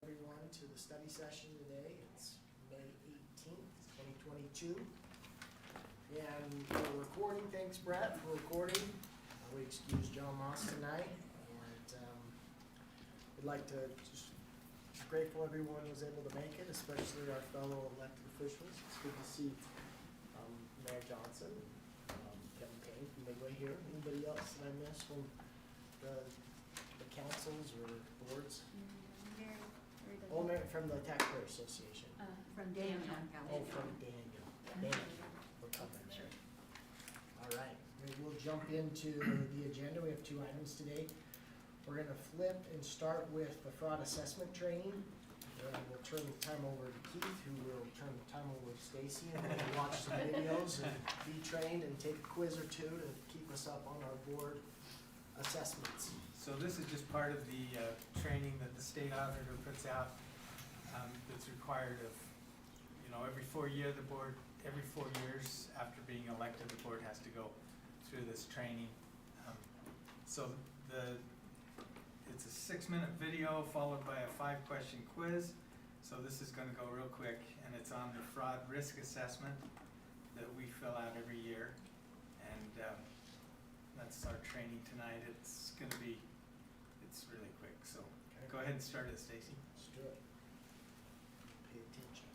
Everyone to the study session today. It's May 18th, 2022. And we're recording. Thanks, Brett, for recording. We excuse John Moss tonight. And we'd like to just grateful everyone was able to make it, especially our fellow elected officials. It's good to see Mayor Johnson, Kevin Payne from Midway here. Anybody else that I missed from the councils or boards? Oh, from the Taxpayer Association. From Daniel. Oh, from Daniel. Daniel. We're covering there. All right, we'll jump into the agenda. We have 2 items today. We're going to flip and start with the fraud assessment training. We'll turn the time over to Keith, who will turn the time over to Stacy, and we'll watch some videos and be trained and take a quiz or two to keep us up on our board assessments. So this is just part of the training that the state auditor puts out that's required of, every 4 years after being elected, the board has to go through this training. So it's a 6-minute video followed by a 5-question quiz. So this is going to go real quick, and it's on the fraud risk assessment that we fill out every year. And that's our training tonight. It's really quick, so okay. Go ahead and start it, Stacy. Let's do it. Pay attention.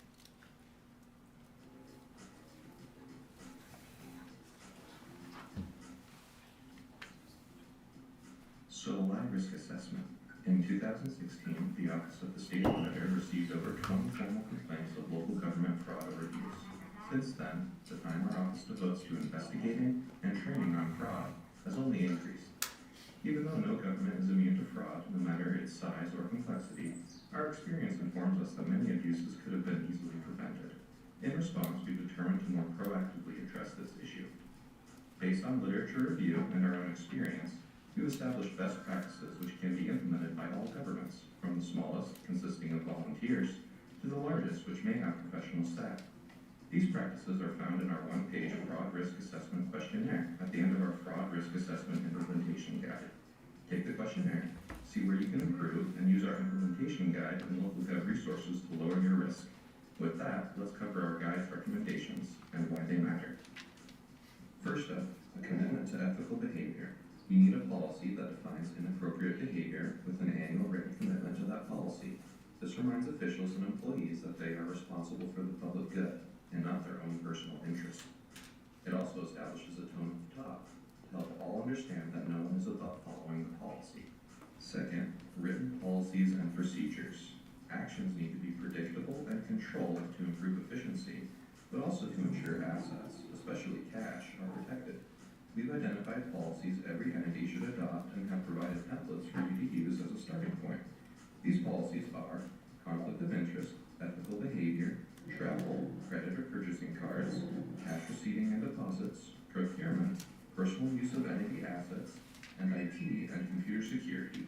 So live risk assessment. In 2016, the Office of the State Auditor received over 20 formal complaints of local government fraud or abuse. Since then, the time our office devotes to investigating and training on fraud has only increased. Even though no government is immune to fraud, no matter its size or complexity, our experience informs us that many abuses could have been easily prevented. In response, we've determined to more proactively address this issue. Based on literature review and our own experience, we've established best practices which can be implemented by all governments, from the smallest, consisting of volunteers, to the largest, which may have professional staff. These practices are found in our 1-page fraud risk assessment questionnaire at the end of our fraud risk assessment implementation guide. Take the questionnaire, see where you can improve, and use our implementation guide and local gov resources to lower your risk. With that, let's cover our guide's recommendations and why they matter. First up, a commitment to ethical behavior. You need a policy that defines inappropriate behavior with an annual written commitment to that policy. This reminds officials and employees that they are responsible for the public good and not their own personal interest. It also establishes a tone at the top to help all understand that no one is above following the policy. Second, written policies and procedures. Actions need to be predictable and controlled to improve efficiency, but also to ensure assets, especially cash, are protected. We've identified policies every entity should adopt and have provided templates for you to use as a starting point. These policies are conflict of interest, ethical behavior, travel, credit or purchasing cards, cash receiving and deposits, procurement, personal use of entity assets, and IT and computer security.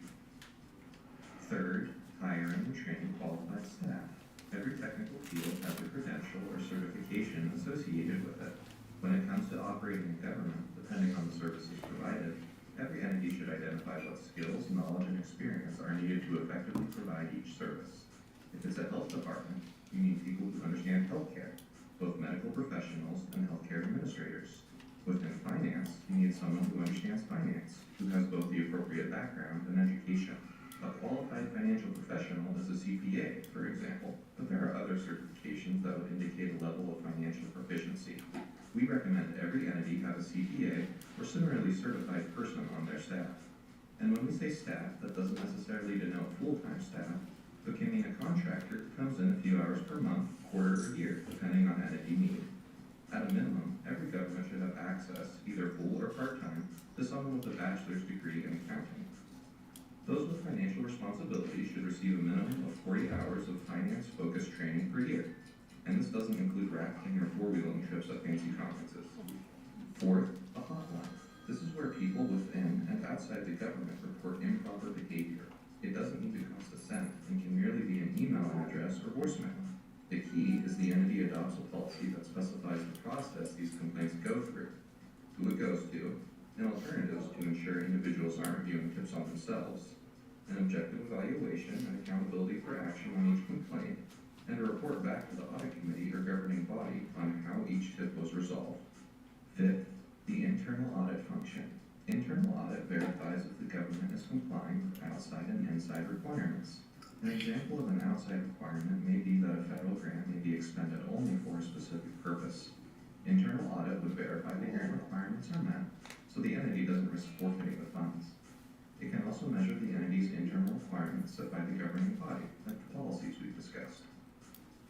Third, hiring and training qualified staff. Every technical field has a credential or certification associated with it. When it comes to operating a government, depending on the services provided, every entity should identify what skills, knowledge, and experience are needed to effectively provide each service. If it's a health department, you need people who understand healthcare, both medical professionals and healthcare administrators. Within finance, you need someone who understands finance, who has both the appropriate background and education. A qualified financial professional is a CPA, for example, but there are other certifications that would indicate a level of financial proficiency. We recommend every entity have a CPA or similarly certified person on their staff. And when we say staff, that doesn't necessarily denote full-time staff, but can mean a contractor who comes in a few hours per month, quarter, or year, depending on entity need. At a minimum, every government should have access, either full or part-time, to someone with a bachelor's degree in accounting. Those with financial responsibility should receive a minimum of 40 hours of finance-focused training per year. And this doesn't include rafting or four-wheeling trips at fancy conferences. Fourth, a hotline. This is where people within and outside the government report improper behavior. It doesn't need to cost a cent and can merely be an email address or voicemail. The key is the entity adopts a policy that specifies the process these complaints go through, who it goes to, and alternatives to ensure individuals aren't viewing tips on themselves. an objective evaluation and accountability for action on each complaint, and a report back to the Audit Committee or governing body on how each tip was resolved. Fifth, the internal audit function. Internal audit verifies if the government is complying with outside and inside requirements. An example of an outside requirement may be that a federal grant may be expended only for a specific purpose. Internal audit would verify the grant requirements are met, so the entity doesn't risk forfeiting the funds. It can also measure the entity's internal requirements set by the governing body, like the policies we've discussed.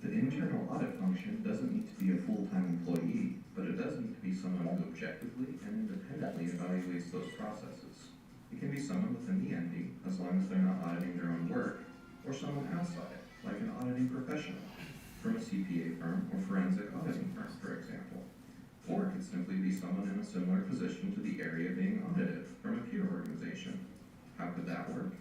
The internal audit function doesn't need to be a full-time employee, but it does need to be someone who objectively and independently evaluates those processes. It can be someone within the entity, as long as they're not auditing their own work, or someone outside, like an auditing professional, from a CPA firm or forensic auditing firm, for example. Or it could simply be someone in a similar position to the area being audited, from a peer organization. How could that work?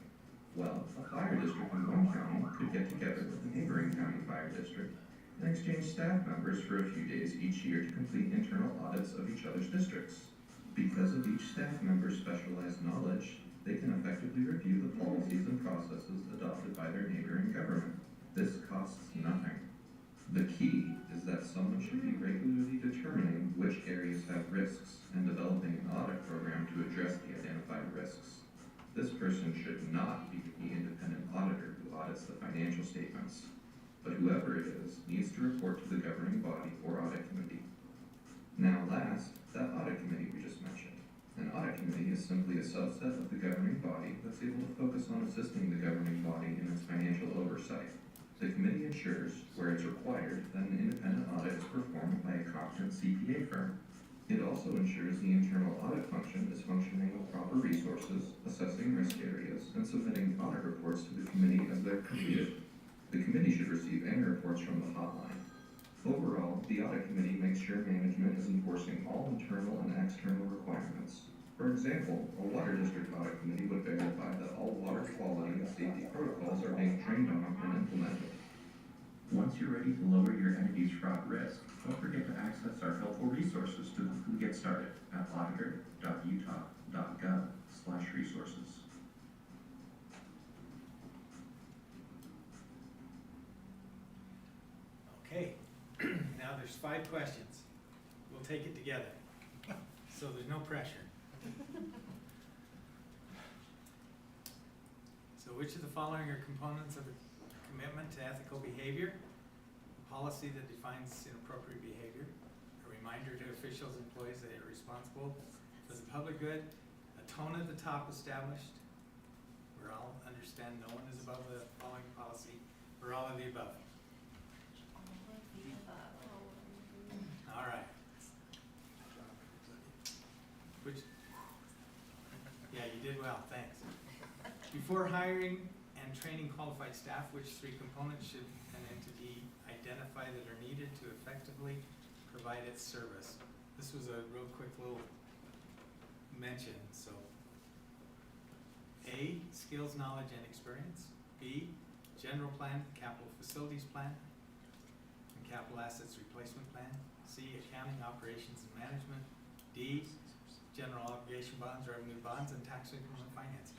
Well, a fire district in one county could get together with a neighboring county fire district and exchange staff members for a few days each year to complete internal audits of each other's districts. Because of each staff member's specialized knowledge, they can effectively review the policies and processes adopted by their neighboring government. This costs nothing. The key is that someone should be regularly determining which areas have risks and developing an audit program to address the identified risks. This person should not be the independent auditor who audits the financial statements, but whoever it is needs to report to the governing body or audit committee. Now last, that audit committee we just mentioned. An audit committee is simply a subset of the governing body that's able to focus on assisting the governing body in its financial oversight. The committee ensures, where it's required, that an independent audit is performed by a competent CPA firm. It also ensures the internal audit function is functioning with proper resources, assessing risk areas, and submitting audit reports to the committee as they're completed. The committee should receive any reports from the hotline. Overall, the audit committee makes sure management is enforcing all internal and external requirements. For example, a water district audit committee would verify that all water quality and safety protocols are being trained on and implemented. Once you're ready to lower your entity's fraud risk, don't forget to access our helpful resources to quickly get started at auditor.utah.gov/resources. Okay, now there's 5 questions. We'll take it together, so there's no pressure. So which of the following are components of a commitment to ethical behavior? A policy that defines inappropriate behavior, a reminder to officials and employees that they are responsible for the public good, a tone at the top established, where all understand no one is above the following policy, or all of the above. All right. Which, yeah, you did well, thanks. Before hiring and training qualified staff, which 3 components should an entity identify that are needed to effectively provide its service? This was a real quick little mention, so. A, skills, knowledge, and experience. B, general plan, capital facilities plan, and capital assets replacement plan. C, accounting, operations, and management. D, general obligation bonds, revenue bonds, and tax increment financing.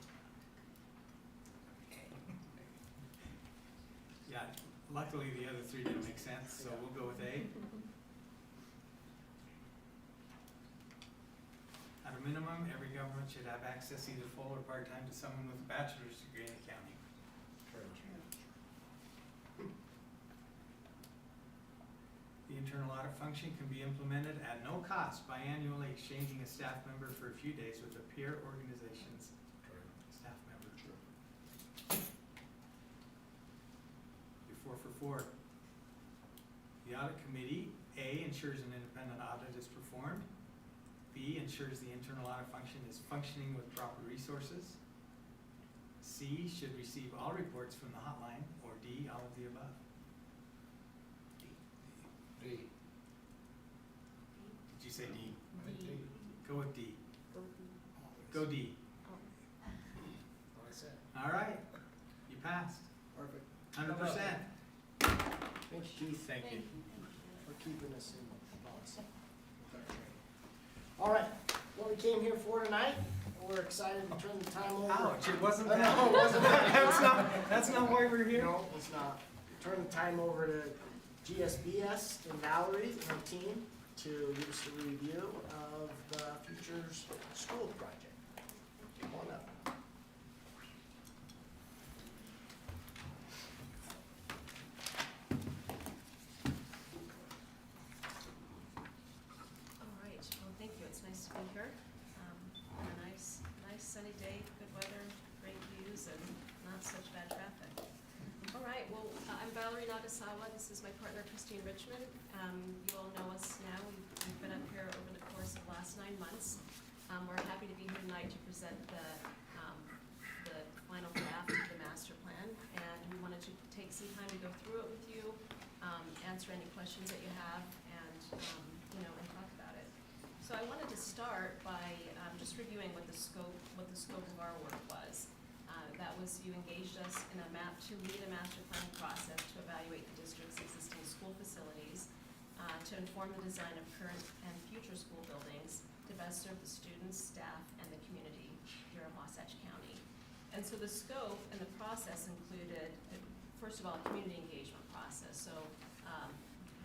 Yeah, luckily the other 3 didn't make sense, so we'll go with A. At a minimum, every government should have access either full or part-time to someone with a bachelor's degree in accounting. The internal audit function can be implemented at no cost by annually exchanging a staff member for a few days with a peer organization's staff member. 4 for 4. The audit committee, A, ensures an independent audit is performed. B, ensures the internal audit function is functioning with proper resources. C, should receive all reports from the hotline, or D, all of the above. D. Did you say D? D. Go with D. Go D. What I said. All right, you passed. Perfect. 100%. Thanks, Keith. Thank you. For keeping us in policy. All right, what we came here for tonight we're excited to turn the time over. Ouch, it wasn't No, that. it wasn't that. That's not why we're here. No, it's not. Turn the time over to GSBS and Valerie and her team to give us a review of the Futures School project. Come on up. All right, well, thank you, it's nice to be here. On a nice sunny day, good weather, great views, and not such bad traffic. All right, well, I'm Valerie Nagasawa, this is my partner Christine Richmond. You all know us now, we've been up here over the course of the last 9 months. We're happy to be here tonight to present the final draft of the master plan, and we wanted to take some time to go through it with you, answer any questions that you have, and and talk about it. So I wanted to start by just reviewing what the scope of our work was. That was, you engaged us in to lead a master planning process to evaluate the district's existing school facilities, to inform the design of current and future school buildings to best serve the students, staff, and the community here in Wasatch County. And so the scope and the process included, first of all, a community engagement process. So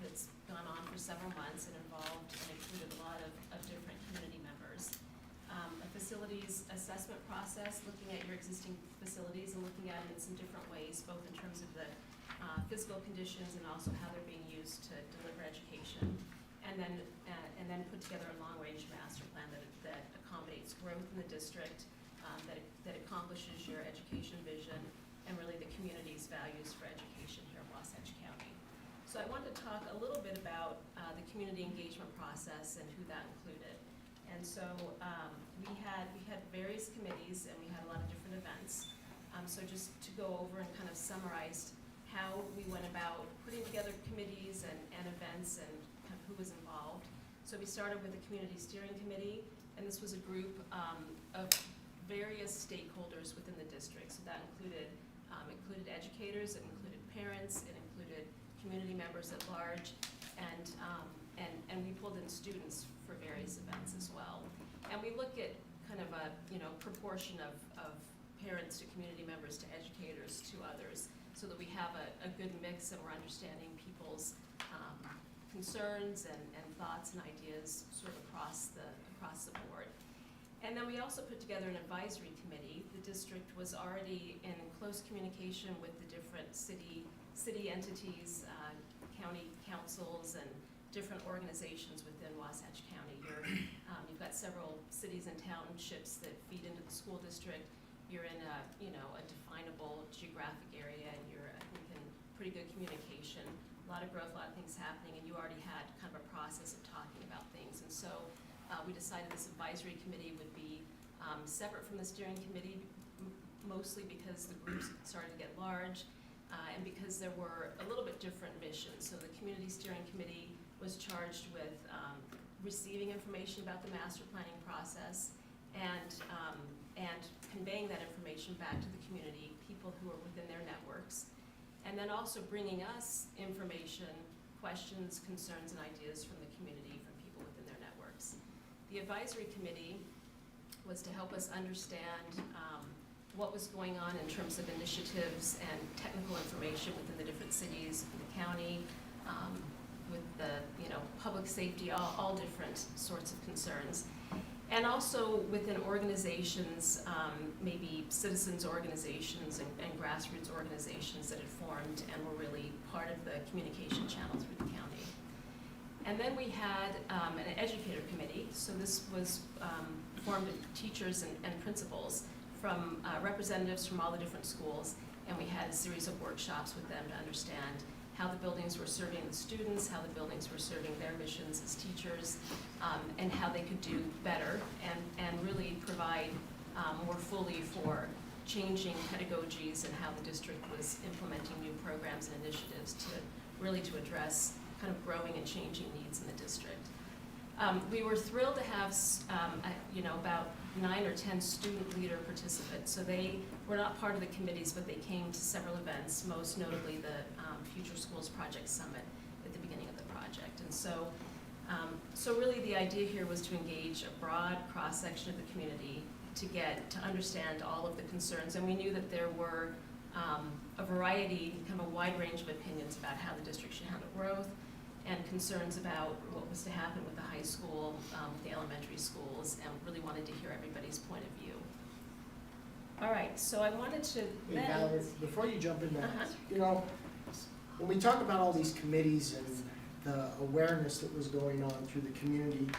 it's gone on for several months and involved and included a lot of different community members. A facilities assessment process, looking at your existing facilities and looking at it in some different ways, both in terms of the physical conditions and also how they're being used to deliver education. And then put together a long-range master plan that accommodates growth in the district, that accomplishes your education vision and really the community's values for education here in Wasatch County. So I wanted to talk a little bit about the community engagement process and who that included. And so we had various committees and we had a lot of different events. So just to go over and kind of summarize how we went about putting together committees and events and kind of who was involved. So we started with the Community Steering Committee, and this was a group of various stakeholders within the district. So that included educators, it included parents, it included community members at large, and we pulled in students for various events as well. And we look at kind of a proportion of parents to community members to educators to others, so that we have a good mix and we're understanding people's concerns and thoughts and ideas sort of across the board. And then we also put together an advisory committee. The district was already in close communication with the different city entities, county councils, and different organizations within Wasatch County. You've got several cities and townships that feed into the school district. You're in a definable geographic area, and you're, I think, in pretty good communication. A lot of growth, a lot of things happening, and you already had kind of a process of talking about things. And so we decided this advisory committee would be separate from the steering committee, mostly because the groups started to get large, and because there were a little bit different missions. So the community steering committee was charged with receiving information about the master planning process and conveying that information back to the community, people who are within their networks, and then also bringing us information, questions, concerns, and ideas from the community, from people within their networks. The advisory committee was to help us understand what was going on in terms of initiatives and technical information within the different cities, in the county, with the public safety, all different sorts of concerns. And also within organizations, maybe citizens organizations and grassroots organizations that had formed and were really part of the communication channel through the county. And then we had an educator committee. So this was formed of teachers and principals from representatives from all the different schools, and we had a series of workshops with them to understand how the buildings were serving the students, how the buildings were serving their missions as teachers, and how they could do better and really provide more fully for changing pedagogies and how the district was implementing new programs and initiatives to address kind of growing and changing needs in the district. We were thrilled to have about 9 or 10 student leader participants. So they were not part of the committees, but they came to several events, most notably the Future Schools Project Summit at the beginning of the project. And so really the idea here was to engage a broad cross-section of the community to understand all of the concerns. And we knew that there were a variety, kind of a wide range of opinions about how the district should handle growth, and concerns about what was to happen with the high school, the elementary schools, and really wanted to hear everybody's point of view. All right, so I wanted to Hey, then. Valerie, before you jump in there, Uh-huh. you know, when we talk about all these committees and the awareness that was going on through the community,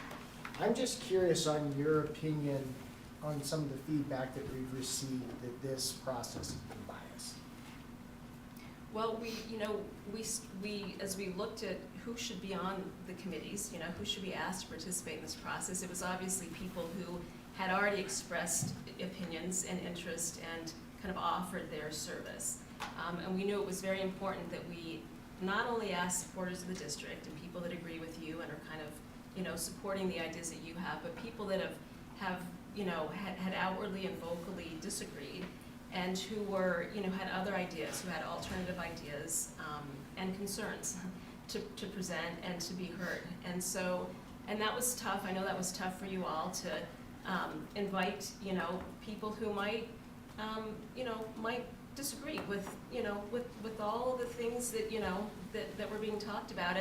I'm just curious on your opinion on some of the feedback that we've received that this process has been biased. Well, as we looked at who should be on the committees, who should be asked to participate in this process, it was obviously people who had already expressed opinions and interest and kind of offered their service. And we knew it was very important that we not only ask supporters of the district and people that agree with you and are kind of, supporting the ideas that you have, but people that have had outwardly and vocally disagreed, and who were, had other ideas, who had alternative ideas and concerns to present and to be heard. And so, and that was tough. I know that was tough for you all to invite, people who might, might disagree with, with all the things that, that were being talked about.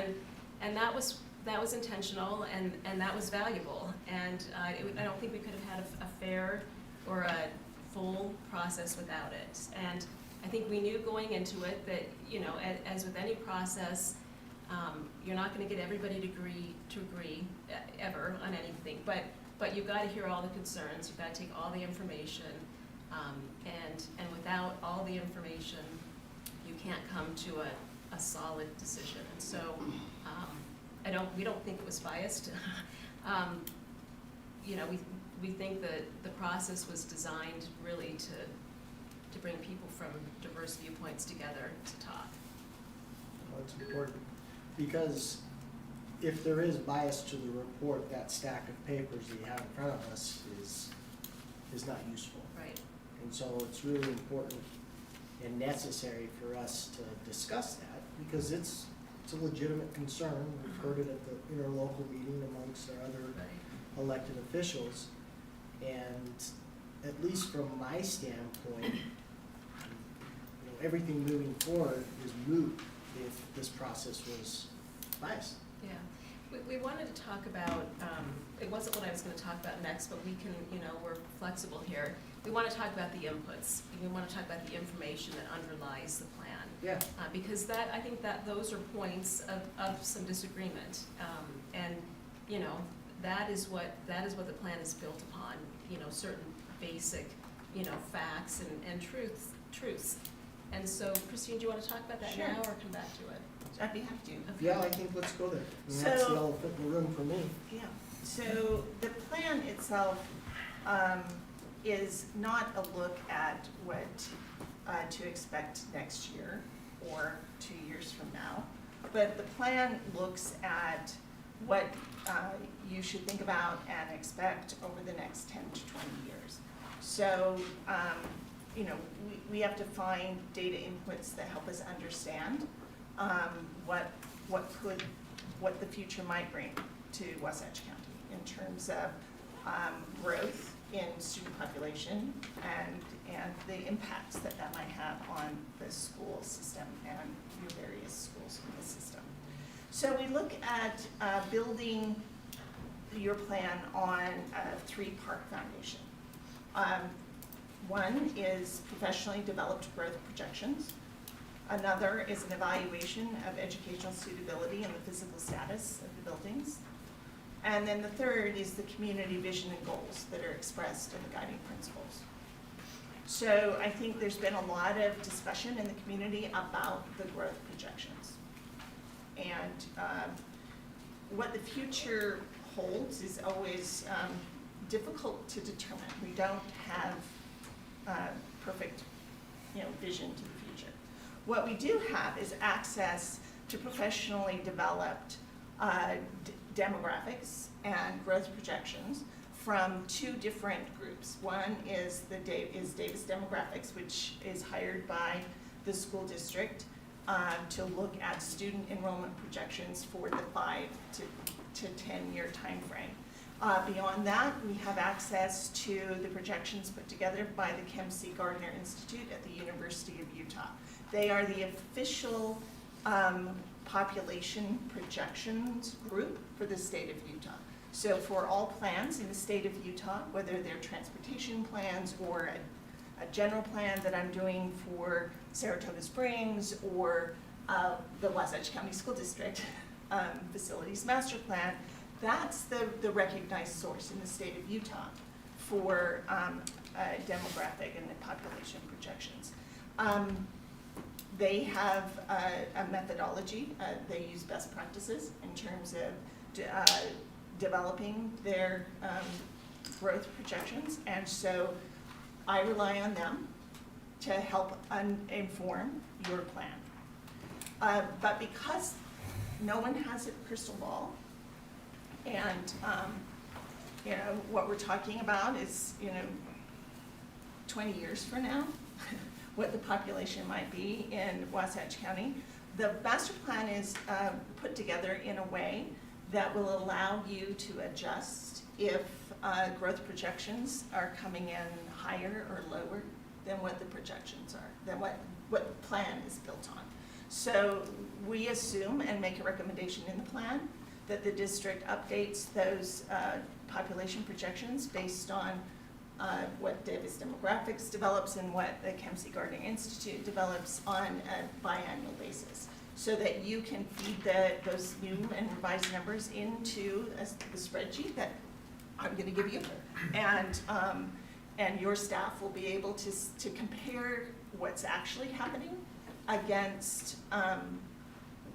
And that was intentional, and that was valuable. And I don't think we could have had a fair or a full process without it. And I think we knew going into it that, as with any process, you're not going to get everybody to agree ever on anything. But you've got to hear all the concerns. You've got to take all the information. And without all the information, you can't come to a solid decision. And so we don't think it was biased. We think that the process was designed really to bring people from diverse viewpoints together to talk. Well, it's important, because if there is bias to the report, that stack of papers that you have in front of us is not useful. Right. And so it's really important and necessary for us to discuss that, because it's a legitimate concern. We've heard it at the interlocal meeting amongst our other elected officials. And at least from my standpoint, everything moving forward is moot if this process was biased. Yeah. We wanted to talk about, it wasn't what I was going to talk about next, but we can, we're flexible here. We want to talk about the inputs. We want to talk about the information that underlies the plan. Yeah. Because I think that those are points of some disagreement. And, that is what the plan is built upon, certain basic, facts and truths. And so, Christine, do you want to talk about that Sure. now or come back to it? I'd be happy to. Okay. Yeah, I think let's go there. And that's the So- elephant in the room for me. Yeah, so the plan itself is not a look at what to expect next year or 2 years from now, but the plan looks at what you should think about and expect over the next 10 to 20 years. So, we have to find data inputs that help us understand what the future might bring to Wasatch County in terms of growth in student population and the impacts that might have on the school system and your various schools in the system. So we look at building your plan on a three-part foundation. One is professionally developed growth projections. Another is an evaluation of educational suitability and the physical status of the buildings. And then the third is the community vision and goals that are expressed in the guiding principles. So I think there's been a lot of discussion in the community about the growth projections. And what the future holds is always difficult to determine. We don't have perfect, vision to the future. What we do have is access to professionally developed demographics and growth projections from two different groups. One is Davis Demographics, which is hired by the school district to look at student enrollment projections for the 5 to 10 year time frame. Beyond that, we have access to the projections put together by the Kempsey Gardner Institute at the University of Utah. They are the official population projections group for the state of Utah. So for all plans in the state of Utah, whether they're transportation plans or a general plan that I'm doing for Saratoga Springs or the Wasatch County School District Facilities Master Plan, that's the recognized source in the state of Utah for demographic and the population projections. They have a methodology. They use best practices in terms of developing their growth projections, and so I rely on them to help inform your plan. But because no one has a crystal ball, and you know, what we're talking about is, you know, 20 years from now, what the population might be in Wasatch County. The master plan is put together in a way that will allow you to adjust if growth projections are coming in higher or lower than what the projections are, than what the plan is built on. So we assume and make a recommendation in the plan that the district updates those population projections based on what Davis Demographics develops and what the Kempsey Gardner Institute develops on a biannual basis, so that you can feed those new and revised numbers into the spreadsheet that I'm going to give you, and your staff will be able to compare what's actually happening against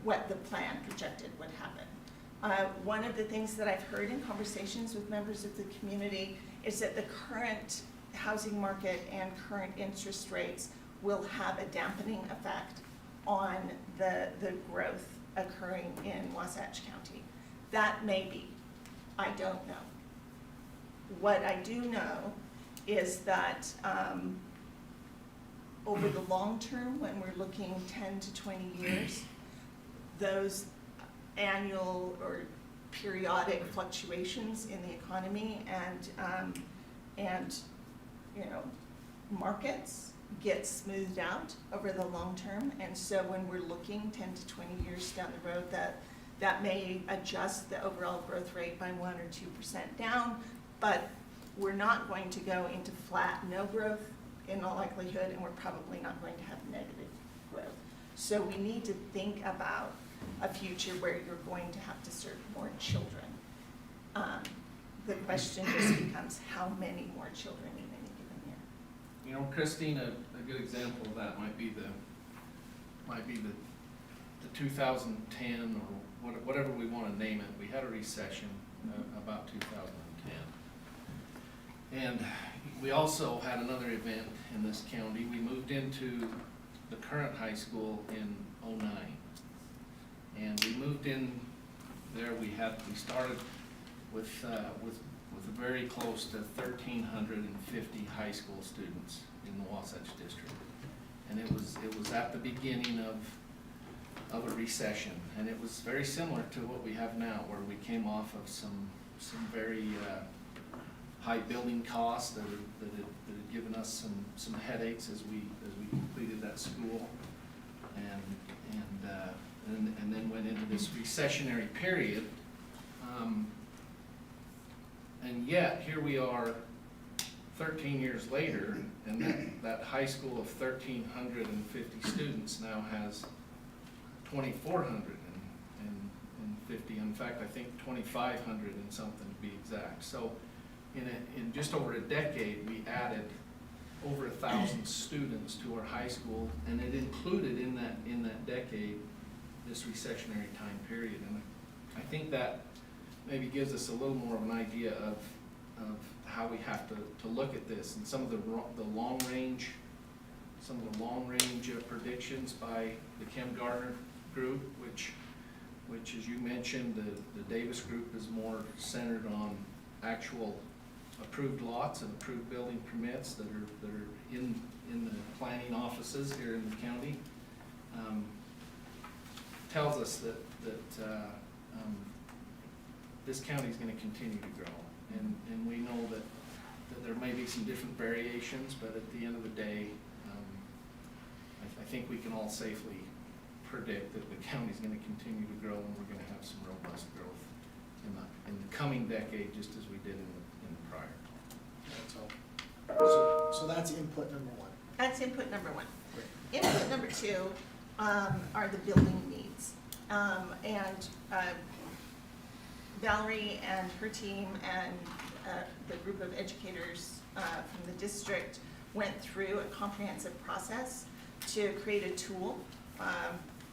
what the plan projected would happen. One of the things that I've heard in conversations with members of the community is that the current housing market and current interest rates will have a dampening effect on the growth occurring in Wasatch County. That may be. I don't know. What I do know is that over the long term, when we're looking 10 to 20 years, those annual or periodic fluctuations in the economy and you know, markets get smoothed out over the long term. And so when we're looking 10 to 20 years down the road, that may adjust the overall growth rate by 1 or 2% down, but we're not going to go into flat no growth in all likelihood, and we're probably not going to have negative growth. So we need to think about a future where you're going to have to serve more children. The question just becomes how many more children in any given year. You know, Christine, a good example of that might be the 2010 or whatever we want to name it. We had a recession about 2010, and we also had another event in this county. We moved into the current high school in '09, and we moved in there. We started with very close to 1,350 high school students in the Wasatch district, and it was at the beginning of a recession, and it was very similar to what we have now, where we came off of some very high building costs that had given us some headaches as we completed that school, and then went into this recessionary period. And yet, here we are 13 years later, and that high school of 1,350 students now has 2,450. In fact, I think 2,500 and something to be exact. So in just over a decade, we added over 1,000 students to our high school, and it included in that decade this recessionary time period. And I think that maybe gives us a little more of an idea of how we have to look at this, and some of the long range predictions by the Chem Gardner group, which as you mentioned, the Davis group is more centered on actual approved lots and approved building permits that are in the planning offices here in the county. Tells us that this county is going to continue to grow, And we know that there may be some different variations, but at the end of the day, I think we can all safely predict that the county's gonna continue to grow, and we're gonna have some robust growth in the coming decade, just as we did in the prior. That's all. So that's input number one. That's input number one. Great. Input number two are the building needs. And Valerie and her team and the group of educators from the district went through a comprehensive process to create a tool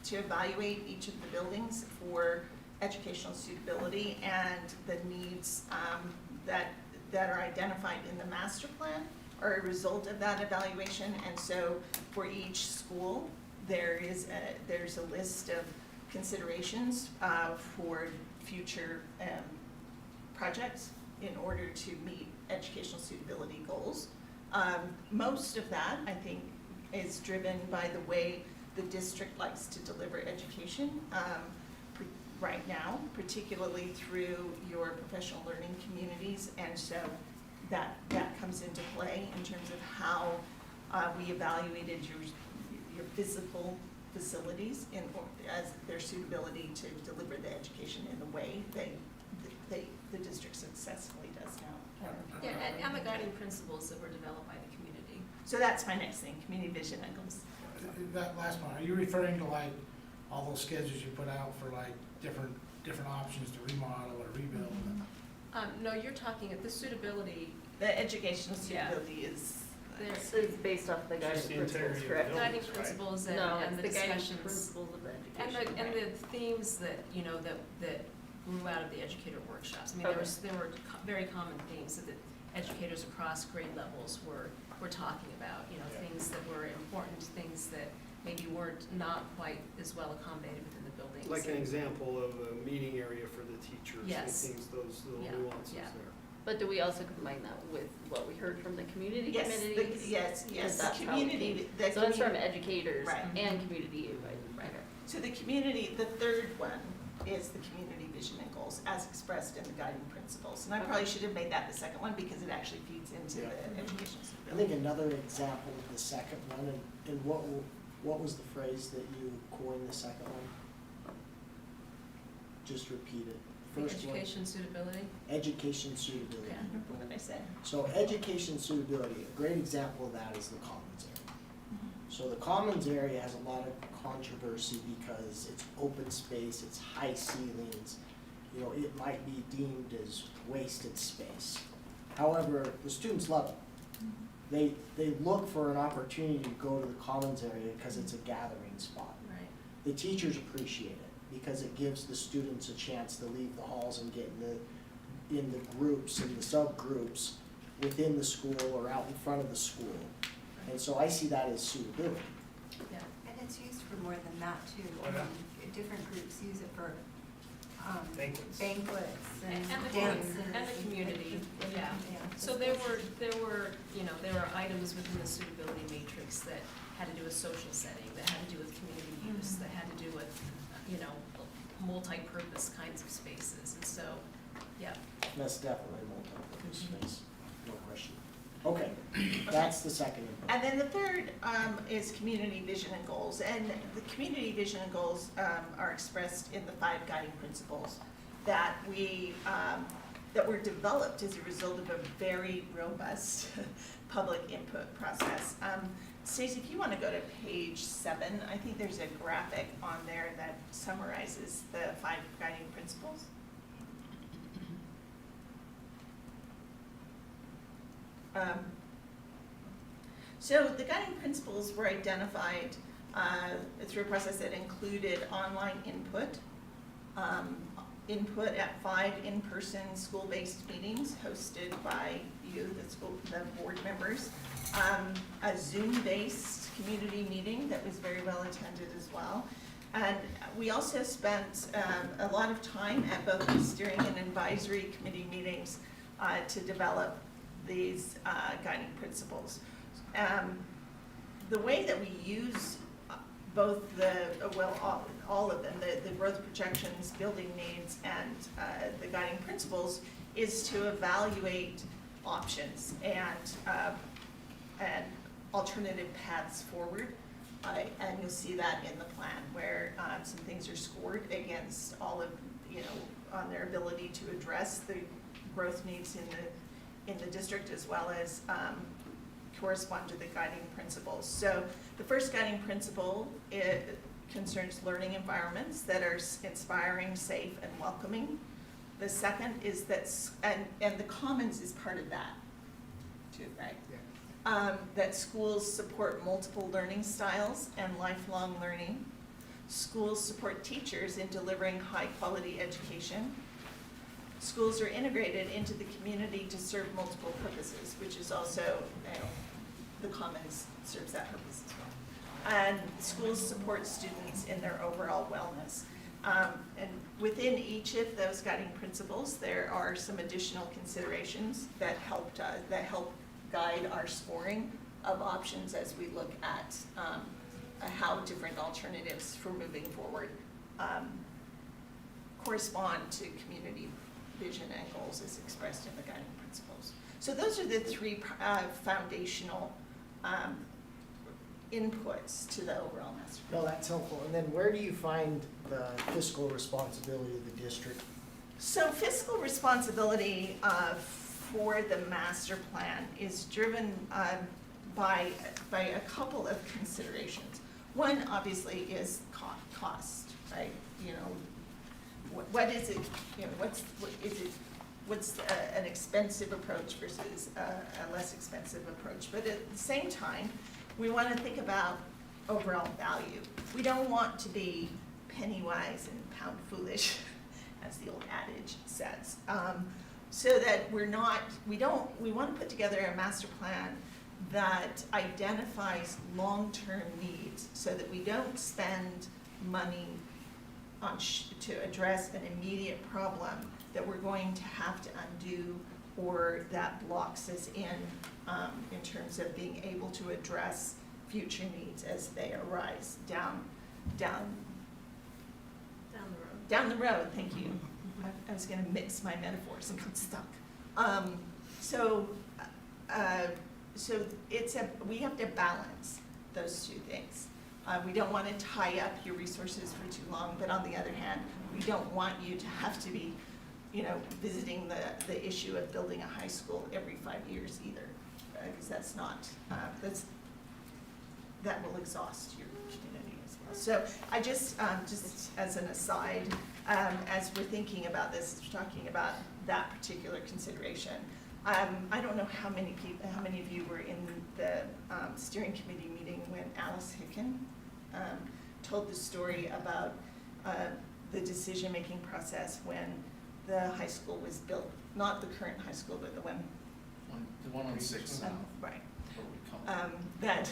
to evaluate each of the buildings for educational suitability and the needs that are identified in the master plan are a result of that evaluation. And so for each school, there's a list of considerations for future projects in order to meet educational suitability goals. Most of that, I think, is driven by the way the district likes to deliver education right now, particularly through your professional learning communities. And so that comes into play in terms of how we evaluated your physical facilities as their suitability to deliver the education in the way the district successfully does now. Yeah, and the guiding principles that were developed by the community. So that's my next thing, community vision and goals. That last one, are you referring to like all those schedules you put out for like different options to remodel or rebuild? No, you're talking at the suitability, The educational suitability is, there's It's based off the guiding Just the interior principles, of correct? the guiding right? principles No, and it's the the guiding discussions. principles of the And education. the themes that, you know, that grew out of the educator workshops. I mean, Okay. there were very common themes that the educators across grade levels were talking about, you know, Yeah. things that were important, things that maybe weren't not quite as well accommodated within the buildings. Like an example of a meeting area for the teachers, and Yes. things, those little Yeah, nuances yeah. there. But do we also combine that with what we heard from the community yes, committees? yes, Because the that's how it community. came. So it's from educators Right. and community, right? So the community, the third one is the community vision and goals as expressed in the guiding principles. And I probably should have made that the second one because it actually feeds into Yeah. the educational I suitability. think another example of the second one, and what was the phrase that you coined the second one? Just repeat it. First one, Education suitability. education suitability. Yeah. Remember what I said? So education suitability, a great example of that is the commons area. So the commons area has a lot of controversy because it's open space, it's high ceilings, you know, it might be deemed as wasted space. However, the students love it. They look for an opportunity to go to the commons area because it's a gathering spot. Right. The teachers appreciate it because it gives the students a chance to leave the halls and get in the groups and the subgroups within the school or out in front of the school. And so I see that as suitability. Yeah. And it's used for more than that too. Oh, yeah. Different groups use it for Banquets. banquets And and the, dances. and the community, yeah. Yeah. So there were, you know, there are items within the suitability matrix that had to do with social setting, that had to do with community use, that had to do with, you know, multi-purpose kinds of spaces, and so, yeah. That's definitely multi-purpose space, no question. Okay, that's the second input. And then the third is community vision and goals. And the community vision and goals are expressed in the 5 guiding principles that that were developed as a result of a very robust public input process. Stacey, if you want to go to page 7, I think there's a graphic on there that summarizes the 5 guiding principles. So the guiding principles were identified through a process that included online input, input at 5 in-person school-based meetings hosted by you, the board members, a Zoom-based community meeting that was very well attended as well. And we also spent a lot of time at both the steering and advisory committee meetings to develop these guiding principles. The way that we use both all of them, the growth projections, building needs, and the guiding principles, is to evaluate options and alternative paths forward. And you'll see that in the plan where some things are scored against all of, on their ability to address the growth needs in the district, as well as correspond to the guiding principles. So the first guiding principle, it concerns learning environments that are inspiring, safe, and welcoming. The second is that, and the commons is part of that too, right? Yeah. That schools support multiple learning styles and lifelong learning. Schools support teachers in delivering high-quality education. Schools are integrated into the community to serve multiple purposes, which is also, the commons serves that purpose as well. And schools support students in their overall wellness. And within each of those guiding principles, there are some additional considerations that help guide our scoring of options as we look at how different alternatives for moving forward correspond to community vision and goals as expressed in the guiding principles. So those are the three foundational inputs to the overall master plan. No, that's helpful. And then where do you find the fiscal responsibility of the district? So fiscal responsibility for the master plan is driven by a couple of considerations. One obviously is cost, right? What is it? What's an expensive approach versus a less expensive approach? But at the same time, we want to think about overall value. We don't want to be penny wise and pound foolish, as the old adage says. So that we want to put together a master plan that identifies long-term needs so that we don't spend money on to address an immediate problem that we're going to have to undo, or that blocks us in terms of being able to address future needs as they arise down the road. Thank you. I was going to mix my metaphors and got stuck. So we have to balance those two things. We don't want to tie up your resources for too long, but on the other hand, we don't want you to have to be, visiting the issue of building a high school every 5 years either, because that's not, that will exhaust your community as well. So I just as an aside, as we're thinking about this, we're talking about that particular consideration. I don't know how many of you were in the steering committee meeting when Alice Hicken told the story about the decision-making process when the high school was built, not the current high school, but the one. The one on 6th. Right. What we call it.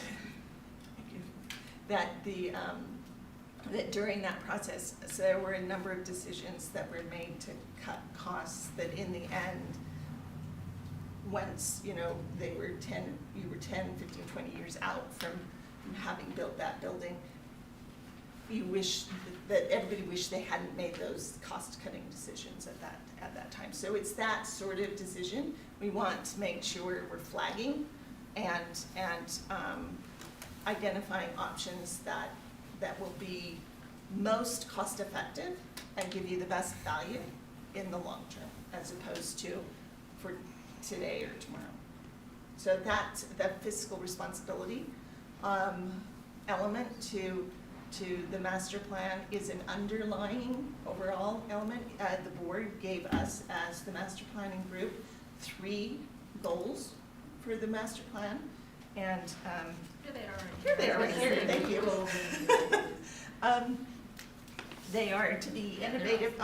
That during that process, so there were a number of decisions that were made to cut costs that in the end, once, you were 10, 15, 20 years out from having built that building, you wish that everybody wished they hadn't made those cost-cutting decisions at that time. So it's that sort of decision. We want to make sure we're flagging and identifying options that will be most cost-effective and give you the best value in the long term, as opposed to for today or tomorrow. So that's the fiscal responsibility element to the master plan is an underlying overall element. The board gave us, as the master planning group, 3 goals for the master plan, and Here they are. here they are, right here, thank you. They are to be innovative,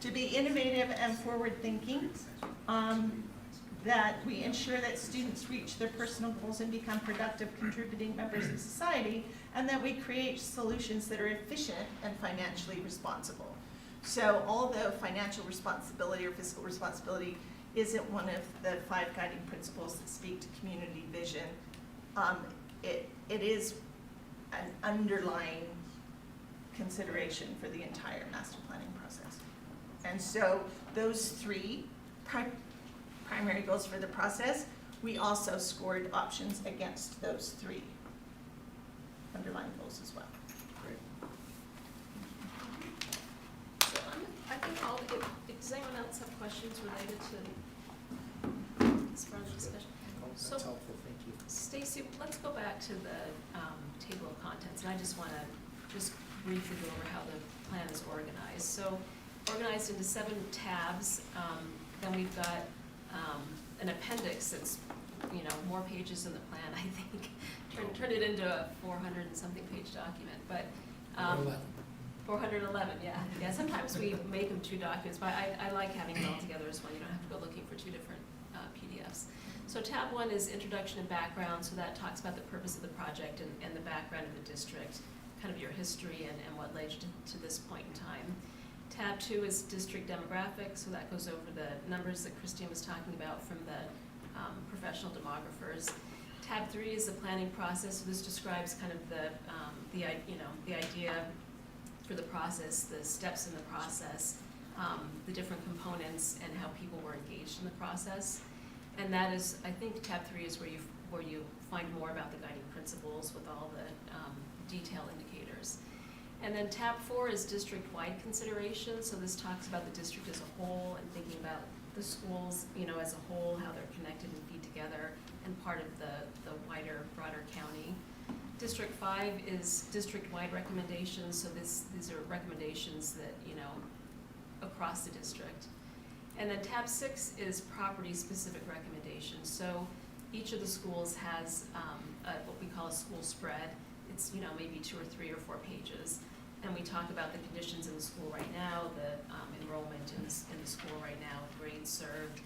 to be innovative and forward-thinking, that we ensure that students reach their personal goals and become productive, contributing members of society, and that we create solutions that are efficient and financially responsible. So although financial responsibility or fiscal responsibility isn't one of the 5 guiding principles that speak to community vision, it is an underlying consideration for the entire master planning process. And so those 3 primary goals for the process, we also scored options against those 3 underlying goals as well. So I think does anyone else have questions related to this part of the discussion? So- That's helpful, thank you. Stacy, let's go back to the table of contents, and I just want to just briefly go over how the plan is organized. So organized into 7 tabs, then we've got an appendix that's, more pages than the plan, I think. Turn it into a 400 and something page document, but. 411, yeah. Yeah, sometimes we make them 2 documents, but I like having it all together as one. You don't have to go looking for 2 different PDFs. So tab 1 is introduction and background, so that talks about the purpose of the project and the background of the district, kind of your history and what led you to this point in time. Tab 2 is district demographics, so that goes over the numbers that Christine was talking about from the professional demographers. Tab 3 is the planning process, so this describes kind of the idea for the process, the steps in the process, the different components, and how people were engaged in the process. And that is, I think tab 3 is where you find more about the guiding principles with all the detail indicators. And then tab 4 is district-wide considerations, so this talks about the district as a whole and thinking about the schools, as a whole, how they're connected and feed together, and part of the wider, broader county. District 5 is district-wide recommendations, so these are recommendations that, across the district. And then tab 6 is property-specific recommendations. So each of the schools has what we call a school spread. It's, maybe 2 or 3 or 4 pages. And we talk about the conditions in the school right now, the enrollment in the school right now, grades served.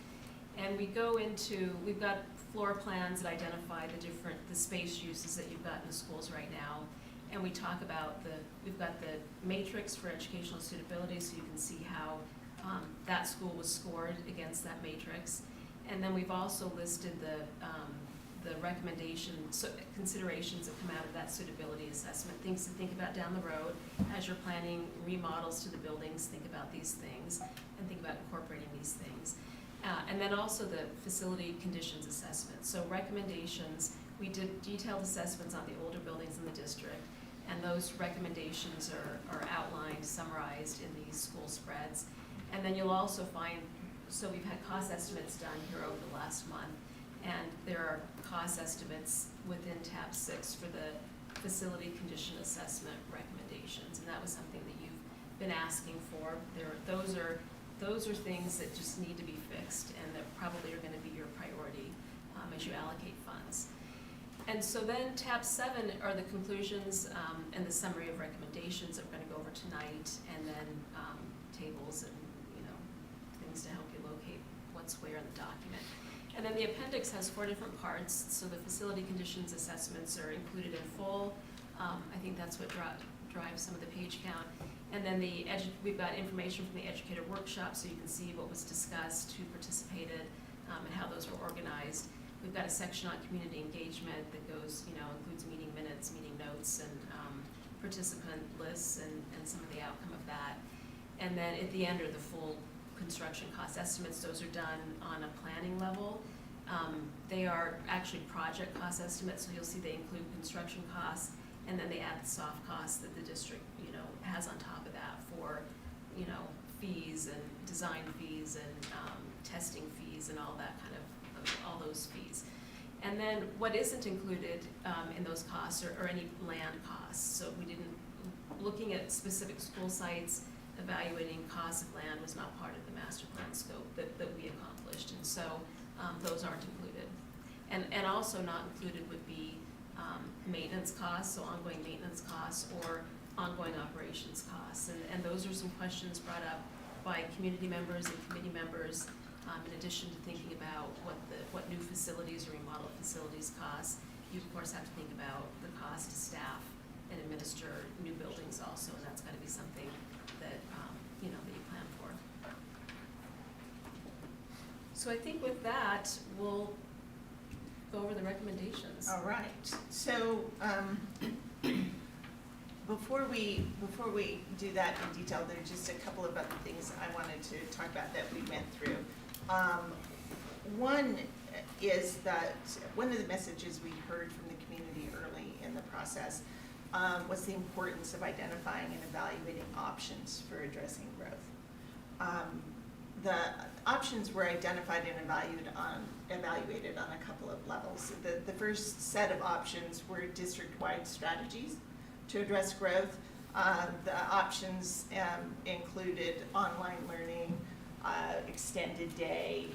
And we go into, we've got floor plans that identify the space uses that you've got in the schools right now. And we talk about we've got the matrix for educational suitability, so you can see how that school was scored against that matrix. And then we've also listed the recommendations, considerations that come out of that suitability assessment, things to think about down the road. As you're planning remodels to the buildings, think about these things and think about incorporating these things. And then also the facility conditions assessment. So recommendations, we did detailed assessments on the older buildings in the district, and those recommendations are outlined, summarized in these school spreads. And then you'll also find, so we've had cost estimates done here over the last month, and there are cost estimates within tab 6 for the facility condition assessment recommendations, and that was something that you've been asking for. Those are things that just need to be fixed, and that probably are going to be your priority as you allocate funds. And so then tab 7 are the conclusions and the summary of recommendations that we're going to go over tonight, and then tables and things to help you locate what's where in the document. And then the appendix has 4 different parts, so the facility conditions assessments are included in full. I think that's what drives some of the page count. And then we've got information from the educator workshop, so you can see what was discussed, who participated, and how those were organized. We've got a section on community engagement that goes, includes meeting minutes, meeting notes, and participant lists, and some of the outcome of that. And then at the end are the full construction cost estimates. Those are done on a planning level. They are actually project cost estimates, so you'll see they include construction costs, and then they add the soft costs that the district, has on top of that for, fees and design fees and testing fees and all that kind of all those fees. And then what isn't included in those costs are any land costs. So we didn't, looking at specific school sites, evaluating costs of land was not part of the master plan scope that we accomplished, and so those aren't included. And also not included would be maintenance costs, so ongoing maintenance costs or ongoing operations costs. And those are some questions brought up by community members and committee members, in addition to thinking about what new facilities or remodeled facilities cost. You of course have to think about the cost to staff and administer new buildings also, and that's got to be something that that you plan for. So I think with that, we'll go over the recommendations. All right, so before we do that in detail, there's just a couple of other things I wanted to talk about that we went through. One is that, one of the messages we heard from the community early in the process was the importance of identifying and evaluating options for addressing growth. The options were identified and evaluated on a couple of levels. The first set of options were district-wide strategies to address growth. The options included online learning, extended day,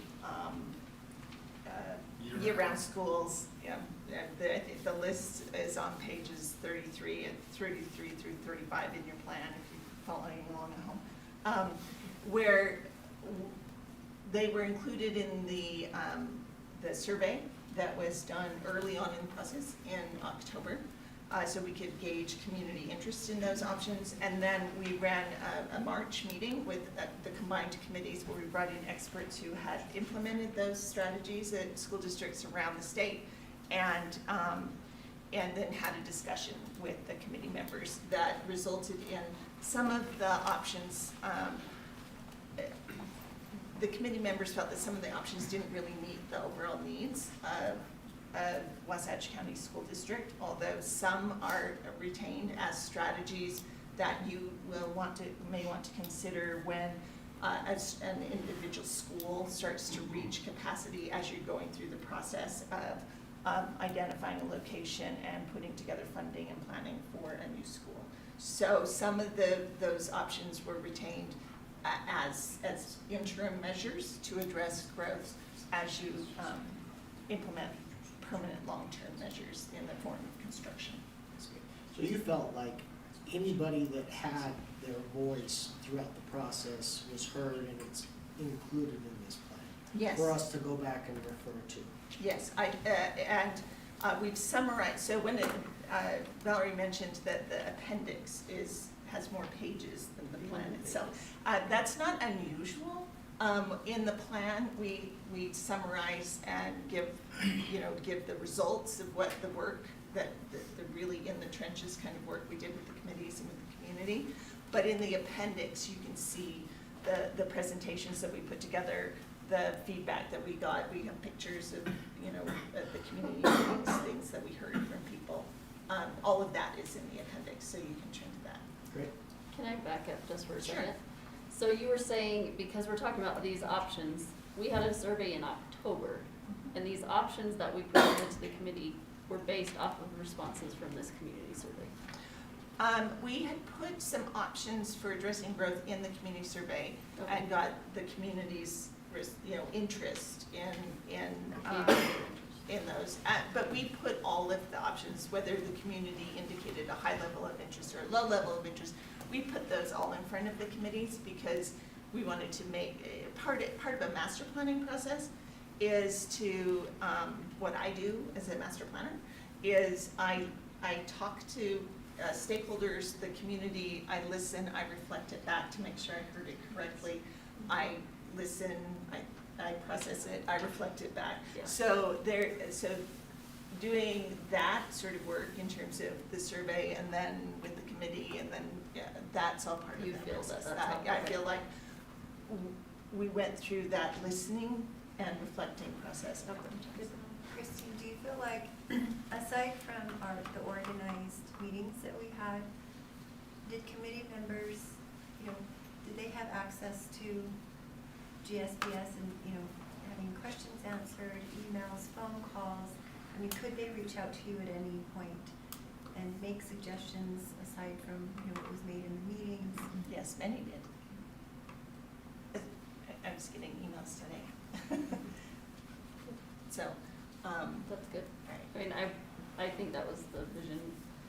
year-round schools. I think the list is on pages 33 through 35 in your plan, if you're following along at home, where they were included in the survey that was done early on in the process in October, so we could gauge community interest in those options. And then we ran a March meeting with the combined committees where we brought in experts who had implemented those strategies at school districts around the state, and then had a discussion with the committee members that resulted in some of the options. The committee members felt that some of the options didn't really meet the overall needs of Wasatch County School District, although some are retained as strategies that you may want to consider when as an individual school starts to reach capacity as you're going through the process of identifying a location and putting together funding and planning for a new school. So some of those options were retained as interim measures to address growth as you implement permanent long-term measures in the form of construction. So you felt like anybody that had their voice throughout the process was heard and it's included in this plan? Yes. For us to go back and refer to? Yes, we've summarized, so when Valerie mentioned that the appendix has more pages than the plan itself. That's not unusual. In the plan, we summarize and give the results of what the work the really in the trenches kind of work we did with the committees and with the community. But in the appendix, you can see the presentations that we put together, the feedback that we got. We have pictures of the community meetings, things that we heard from people. All of that is in the appendix, so you can turn to that. Great. Can I back up just for a Sure. second? So you were saying, because we're talking about these options, we had a survey in October, and these options that we presented to the committee were based off of responses from this community survey. We had put some options for addressing growth in the community survey, Okay. and got the community's interest in those. But we put all of the options, whether the community indicated a high level of interest or a low level of interest, we put those all in front of the committees because we wanted to make part of a master planning process is to what I do as a master planner is I talk to stakeholders, the community, I listen, I reflect it back to make sure I heard it correctly. I listen, I process it, I reflect it back. Yeah. So doing that sort of work in terms of the survey and then with the committee and then that's all part of You that feel process. that's how I feel like we went through that listening and reflecting process. Christine, do you feel like, aside from the organized meetings that we had, did committee members, did they have access to GSBS and, having questions answered, emails, phone calls? I mean, could they reach out to you at any point and make suggestions aside from, what was made in the meetings? Yes, many did. I was getting emails today. So, That's good. right. I mean, I think that was the vision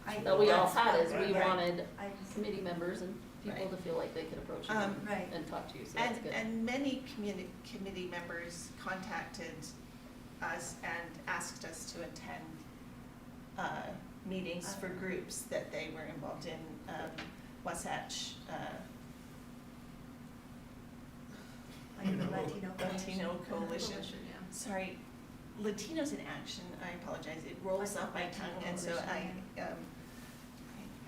I that we all that's had, what- is we right. wanted I just- committee members and people Right. to feel like they could approach you Right. and talk to you, so that's good. And many committee members contacted us and asked us to attend meetings for groups that they were involved in. Wasatch, Like the Latino Latino Coalition. Yeah. Sorry, Latinos in Action, I apologize, it rolls off my tongue, and so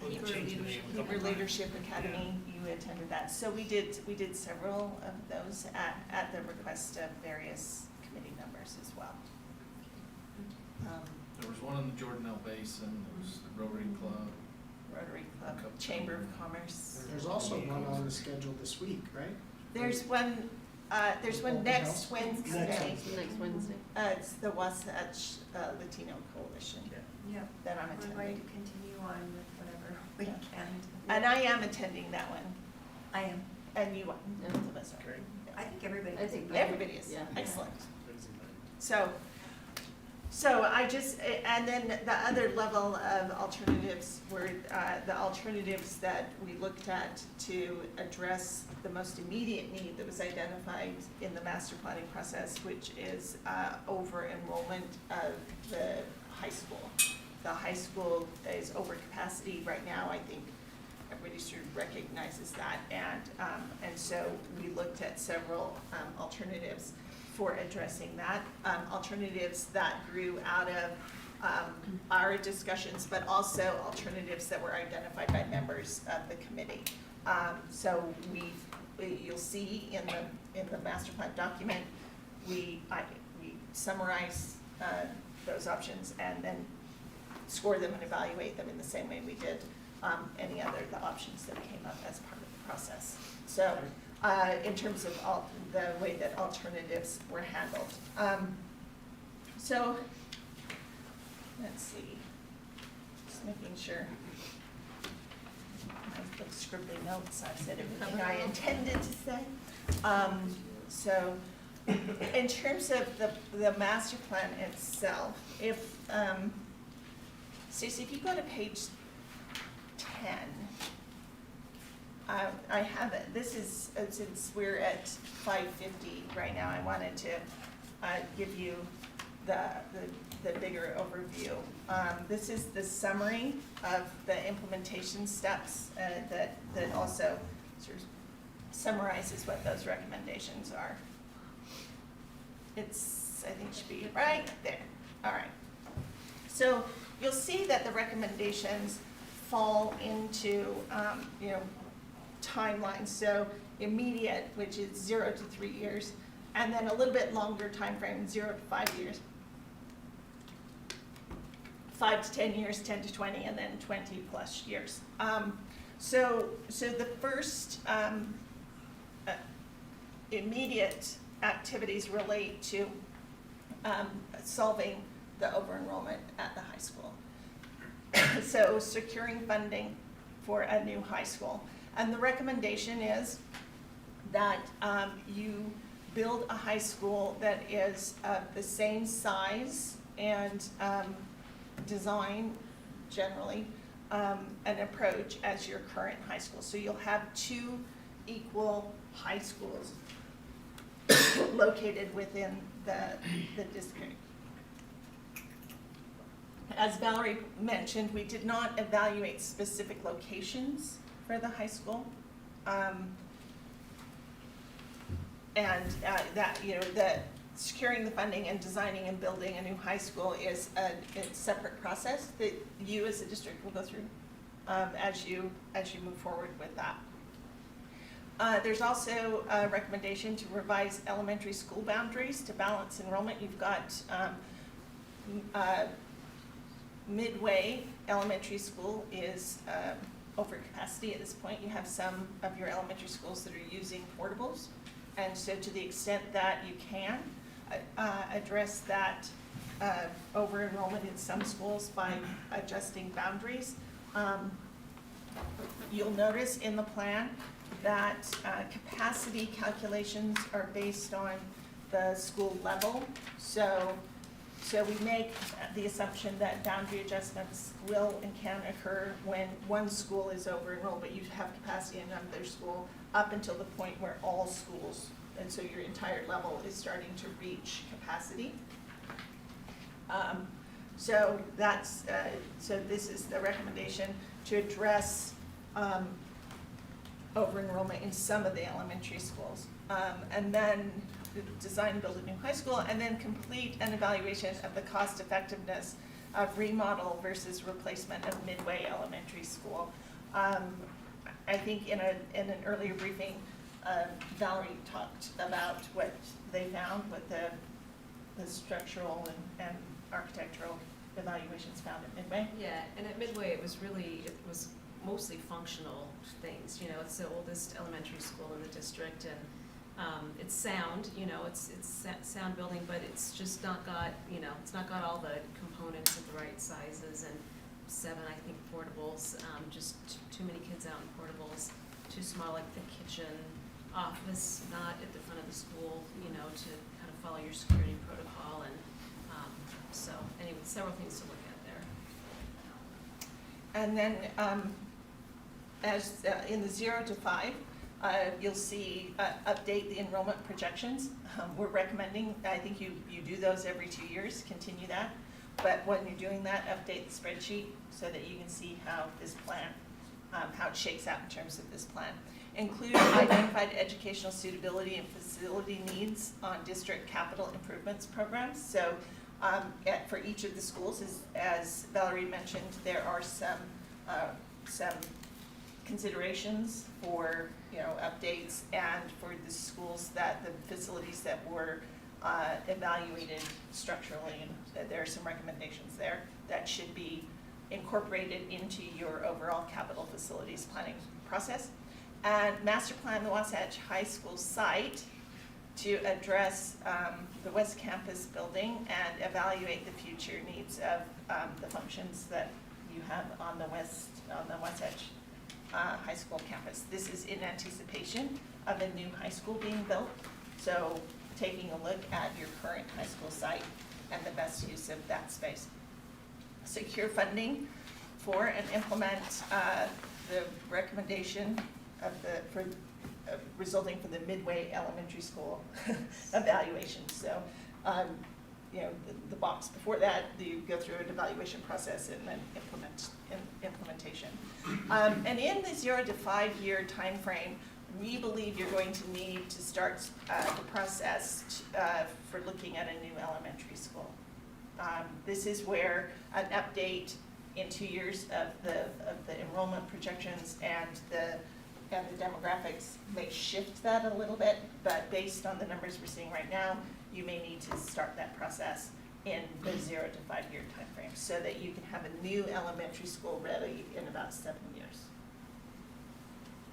Hebrew Leadership Academy, you attended that. So we did several of those at the request of various committee members as well. There was one in the Jordanelle Basin, there was the Rotary Club. Rotary Club, Chamber of Commerce. There's also one on the schedule this week, right? There's one next Wednesday. Next Wednesday. It's the Wasatch Latino Coalition Yep. that I'm We're going attending. to continue on with whatever we Yeah. can. And I am attending that one, I am. and you, both of us are. Great. I think everybody I is think invited. Everybody is, Yeah. excellent. Crazy night. So I just, and then the other level of alternatives were the alternatives that we looked at to address the most immediate need that was identified in the master planning process, which is over enrollment of the high school. The high school is over capacity right now, I think everybody sort of recognizes that, and so we looked at several alternatives for addressing that, alternatives that grew out of our discussions, but also alternatives that were identified by members of the committee. So you'll see in the master plan document, we summarize those options and then score them and evaluate them in the same way we did any other the options that came up as part of the process. So in terms of the way that alternatives were handled. So let's see, just making sure. I was scribbling notes, I've said everything I intended to say. So in terms of the master plan itself, if, Stacey, if you go to page 10, I have it, this is, since we're at 5:50 right now, I wanted to give you the bigger overview. This is the summary of the implementation steps that also sort of summarizes what those recommendations are. It's, I think should be right there, all right. So you'll see that the recommendations fall into, timelines. So immediate, which is 0 to 3 years, and then a little bit longer time frame, 0 to 5 years. 5 to 10 years, 10 to 20, and then 20 plus years. So the first immediate activities relate to solving the over-enrollment at the high school. So securing funding for a new high school. And the recommendation is that you build a high school that is the same size and design, generally, an approach as your current high school. So you'll have 2 equal high schools located within the district. As Valerie mentioned, we did not evaluate specific locations for the high school. And that, that securing the funding and designing and building a new high school is a separate process that you as a district will go through as you move forward with that. There's also a recommendation to revise elementary school boundaries to balance enrollment. You've got Midway Elementary School is over capacity at this point. You have some of your elementary schools that are using portables. And so to the extent that you can address that over enrollment in some schools by adjusting boundaries. You'll notice in the plan that capacity calculations are based on the school level. So we make the assumption that boundary adjustments will and can occur when one school is over enrolled, but you have capacity in another school up until the point where all schools, and so your entire level is starting to reach capacity. So that's, so this is the recommendation to address over enrollment in some of the elementary schools. And then design and build a new high school, and then complete an evaluation of the cost effectiveness of remodel versus replacement of Midway Elementary School. I think in an earlier briefing, Valerie talked about what they found with the structural and architectural evaluations found at Midway. Yeah, and at Midway, it was mostly functional things, you know, it's the oldest elementary school in the district, and it's sound, you know, it's sound building, but it's just not got, you know, it's not got all the components at the right sizes, and 7, I think, portables, just too many kids out in portables, too small, like the kitchen, office, not at the front of the school, you know, to kind of follow your security protocol, and so, anyway, several things to look at there. And then, as in the 0 to 5, you'll see update the enrollment projections. We're recommending, I think you do those every 2 years, continue that. But when you're doing that, update the spreadsheet so that you can see how this plan, how it shakes out in terms of this plan. Include identified educational suitability and facility needs on district capital improvements programs. So for each of the schools, as Valerie mentioned, there are some considerations for, you know, updates, and for the schools that the facilities that were evaluated structurally, and there are some recommendations there that should be incorporated into your overall capital facilities planning process. And master plan the Wasatch High School site to address the West Campus building and evaluate the future needs of the functions that you have on the Wasatch High School campus. This is in anticipation of a new high school being built, so taking a look at your current high school site and the best use of that space. Secure funding for and implement the recommendation of resulting from the Midway Elementary School evaluation. So, you know, the box before that, you go through an evaluation process and then implementation. And in the 0 to 5 year time frame, we believe you're going to need to start the process for looking at a new elementary school. This is where an update in 2 years of the enrollment projections and the demographics may shift that a little bit, but based on the numbers we're seeing right now, you may need to start that process in the 0 to 5 year time frame so that you can have a new elementary school ready in about 7 years.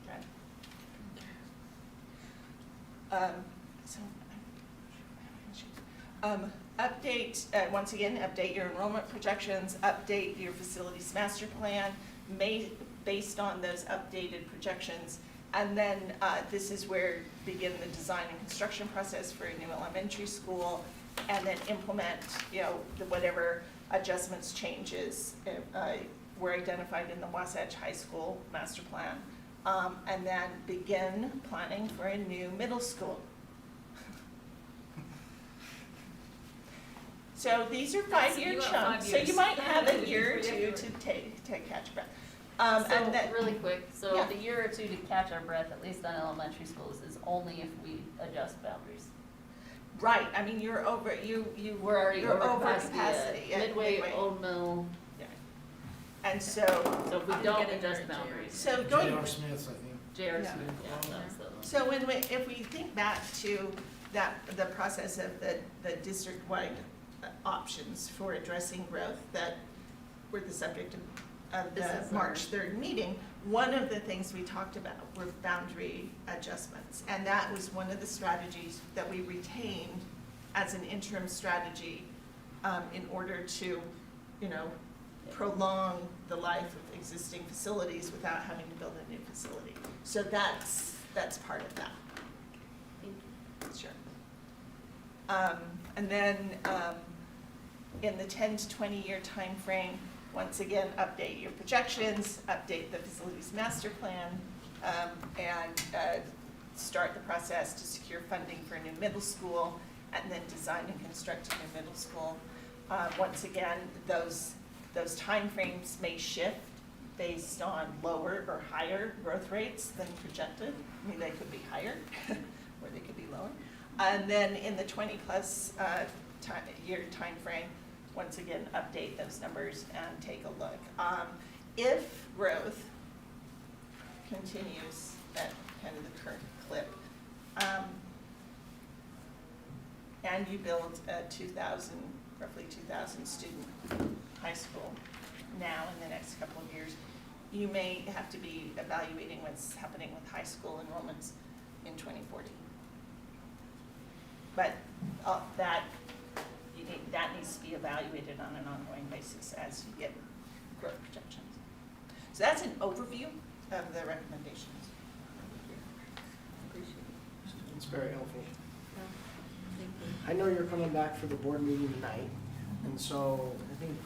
Okay. Update, once again, update your enrollment projections, update your facilities master plan, based on those updated projections. And then this is where begin the design and construction process for a new elementary school, and then implement, you know, whatever adjustments, changes were identified in the Wasatch High School master plan. And then begin planning for a new middle school. So these are 5 year You got 5 chunks, so you years. might have a year or two to catch your breath. And So, that, really quick, so Yeah. the year or two to catch our breath, at least on elementary schools, is only if we adjust boundaries. right, I mean, you're over We're over capacity capacity at at Midway, Old Mill, Yeah. And so so if we I'm don't getting adjust there, boundaries. So going, J.R. Smith's, I think. J.R. Yeah. Smith, yeah, that's the one. so if we think back to the process of the district-wide options for addressing growth that were the subject of This the is March 3rd meeting, one of the things we talked about were boundary adjustments. And that was one of the strategies that we retained as an interim strategy in order to, you know, prolong the life of existing facilities without having to build a new facility. So that's part of that. Thank you. Sure. And then in the 10 to 20 year time frame, once again, update your projections, update the facilities master plan, and start the process to secure funding for a new middle school, and then design and construct a new middle school. Once again, those timeframes may shift based on lower or higher growth rates than projected. I mean, they could be higher, or they could be lower. And then in the 20+ year time frame, once again, update those numbers and take a look. If growth continues at kind of the current clip, and you build a roughly 2,000 student high school now in the next couple of years, you may have to be evaluating what's happening with high school enrollments in 2040. But that needs to be evaluated on an ongoing basis as you get growth projections. So that's an overview of the recommendations. Appreciate it. It's very helpful. Yeah, thank you. I know you're coming back for the board meeting tonight, and so I think,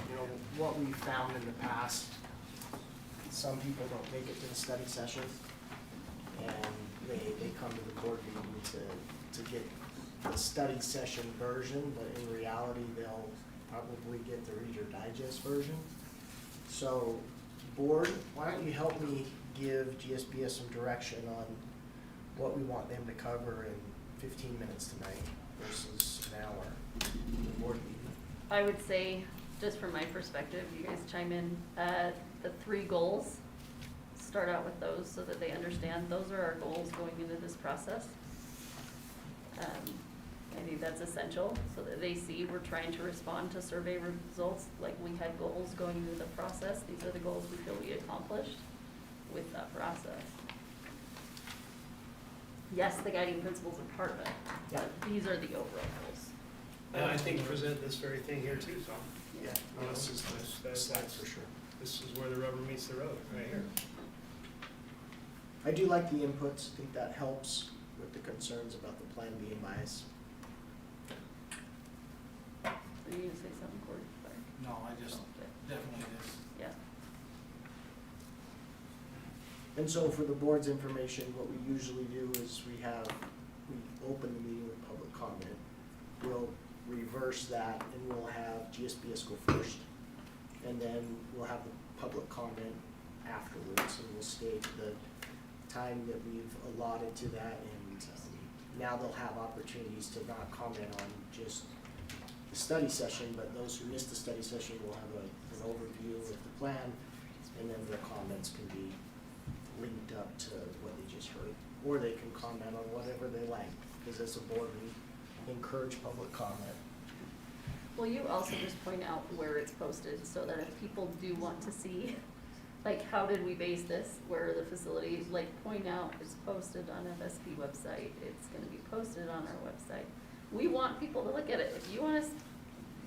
you know, what we found in the past, some people don't make it to the study session, and they come to the board meeting to get the study session version, but in reality, they'll probably get the Reader Digest version. So, board, why don't you help me give GSBS some direction on what we want them to cover in 15 minutes tonight versus an hour in the board meeting. I would say, just from my perspective, you guys chime in, the 3 goals, start out with those so that they understand those are our goals going into this process. I think that's essential so that they see we're trying to respond to survey results like we had goals going into the process. These are the goals we feel we accomplished with that process. Yes, the guiding principles are part of it, but these are the overall goals. And I think present this very thing here too, Tom. Yeah, no, this is the slides for sure. This is where the rubber meets the road, right here. I do like the inputs. I think that helps with the concerns about the plan being biased. Are you gonna say something, Corey? Sorry. No, I just, Okay. definitely this. Yeah. And so for the board's information, what we usually do is we open the meeting with public comment. We'll reverse that and we'll have GSBS go first. And then we'll have the public comment afterwards, and we'll state the time that we've allotted to that, and now they'll have opportunities to not comment on just the study session, but those who missed the study session will have an overview of the plan, and then their comments can be linked up to what they just heard, or they can comment on whatever they like, because as a board, we encourage public comment. Will you also just point out where it's posted so that if people do want to see, like, how did we base this, where are the facilities, like, point out it's posted on FSP website, it's gonna be posted on our website. We want people to look at it. If you want to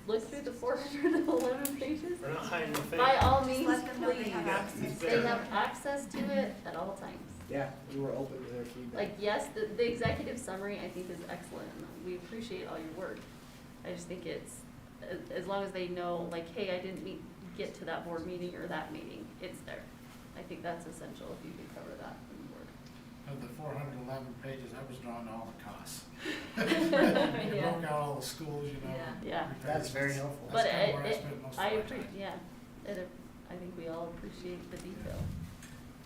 look through the 411 pages, We're not hiding the face. by all Just means, let them know they please. have access. They have access to it at all times. Yeah, we were open to their feedback. Like, yes, the executive summary, I think, is excellent, and we appreciate all your work. I just think it's, as long as they know, like, hey, I didn't get to that board meeting or that meeting, it's there. I think that's essential if you can cover that in the board. Of the 411 pages, I was drawing all the costs. Yeah. You broke out all the schools, you know. Yeah. That's very helpful. But That's kind of where I spent most of my time. I think we all appreciate the detail.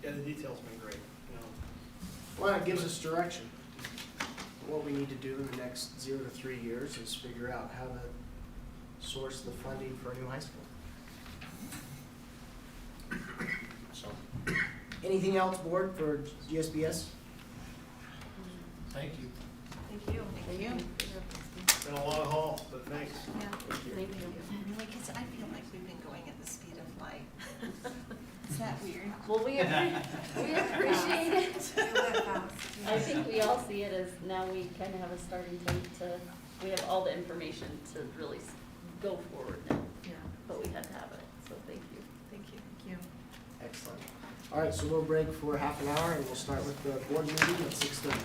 Yeah, the detail's been great, you know. Well, it gives us direction. What we need to do in the next 0 to 3 years is figure out how to source the funding for a new high school. So, anything else, board, for GSBS? Thank you. Thank you. Thank you. It's been a long haul, but thanks. Yeah. Thank you. Really, because I feel like we've been going at the speed of light. Is that weird? Well, we appreciate it. It went fast. I think we all see it as now we kind of have a starting point to, we have all the information to really go forward now, Yeah, but we had to have it, so thank you. thank you, thank you. Excellent. All right, so we'll break for half an hour, and we'll start with the board meeting at 6:30.